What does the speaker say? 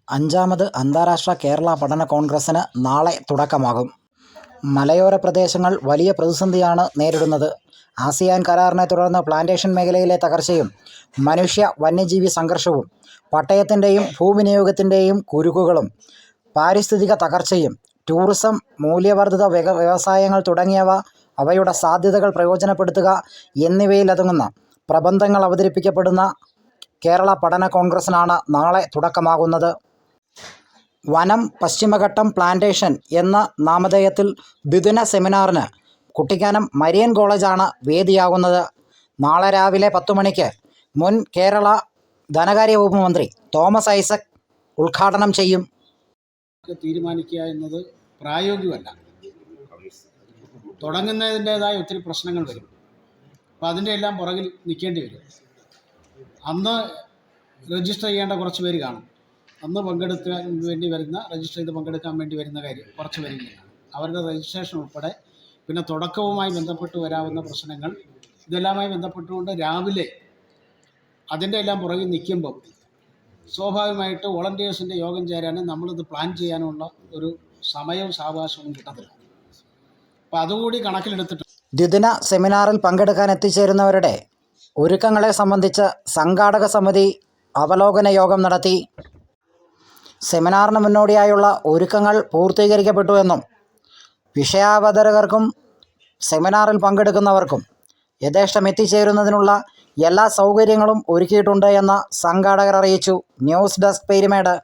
അഞ്ചാമത് അന്താരാഷ്ട്ര കേരള പഠന കോൺഗ്രസിന് നാളെ തുടക്കമാകും. മലയോര പ്രദേശങ്ങൾ വലിയ പ്രതിസന്ധിയാണ് നേരിടുന്നത്. ആസിയാൻ കരാറിനെ തുടർന്ന് പ്ലാന്റേഷൻ മേഖലയിലെ തകർച്ചയും മനുഷ്യ-വന്യജീവി സംഘർഷവും, പട്ടയത്തിൻ്റെയും ഭൂവിനിയോഗത്തിൻ്റെയും കുരുക്കുകളും, പാരിസ്ഥിതിക തകർച്ചയും, ടൂറിസം, മൂല്യവർദ്ധിത വ്യവസായങ്ങൾ തുടങ്ങിയവ അവയുടെ സാധ്യതകൾ പ്രയോജനപ്പെടുത്തുക എന്നിവയിലൊതുങ്ങുന്ന പ്രബന്ധങ്ങൾ അവതരിപ്പിക്കപ്പെടുന്ന കേരള പഠന കോൺഗ്രസിനാണ് നാളെ തുടക്കമാകുന്നത്. വനം പശ്ചിമഘട്ടം പ്ലാന്റേഷൻ എന്ന നാമധേയത്തിൽ ദ്വിദിന സെമിനാറിന് കുട്ടിക്കാനം മരിയൻ കോളേജാണ് വേദിയാകുന്നത്. നാളെ രാവിലെ 10 മണിക്ക് മുൻ കേരള ധനകാര്യ വകുപ്പ് മന്ത്രി തോമസ് ഐസക് ഉദ്ഘാടനം ചെയ്യും. തീരുമാനിക്കുക എന്നത് പ്രായോഗികമല്ല. തുടങ്ങുന്നതിൻ്റേതായ ഒത്തിരി പ്രശ്നങ്ങൾ വരും. അപ്പോൾ അതിൻ്റെ എല്ലാം പുറകിൽ നിൽക്കേണ്ടി വരും. അന്ന് രജിസ്റ്റർ ചെയ്യേണ്ട കുറച്ച് പേര് കാണും. അന്ന് രജിസ്റ്റർ ചെയ്ത് പങ്കെടുക്കാൻ വേണ്ടി വരുന്ന കുറച്ച് പേരിലാണ്. അവരുടെ രജിസ്ട്രേഷൻ ഉൾപ്പെടെ പിന്നെ തുടക്കവുമായി ബന്ധപ്പെട്ട് വരാവുന്ന പ്രശ്നങ്ങൾ, ഇതെല്ലാമായി ബന്ധപ്പെട്ടുകൊണ്ട് രാവിലെ അതിൻ്റെ എല്ലാം പുറകിൽ നിൽക്കുമ്പം സ്വാഭാവികമായിട്ട് വോളണ്ടിയേഴ്സിൻ്റെ യോഗം ചേരാനും നമ്മളിത് പ്ലാൻ ചെയ്യാനുള്ള ഒരു സമയവും സാവകാശവും കിട്ടത്തില്ല. അപ്പോൾ അതുകൂടി കണക്കിലെടുത്തിട്ട് ദ്വിദിന സെമിനാറിൽ പങ്കെടുക്കാൻ എത്തിച്ചേരുന്നവരുടെ ഒരുക്കങ്ങളെ സംബന്ധിച്ച് സംഘാടക സമിതി അവലോകന യോഗം നടത്തി. സെമിനാറിന് മുന്നോടിയായുള്ള ഒരുക്കങ്ങൾ പൂർത്തീകരിക്കപ്പെട്ടുവെന്നും വിഷയാവതരകർക്കും സെമിനാറിൽ പങ്കെടുക്കുന്നവർക്കും യഥേഷ്ടം എത്തിച്ചേരുന്നതിനുള്ള എല്ലാ സൗകര്യങ്ങളും ഒരുക്കിയിട്ടുണ്ട് എന്ന് സംഘാടകർ അറിയിച്ചു. News desk, Peermade.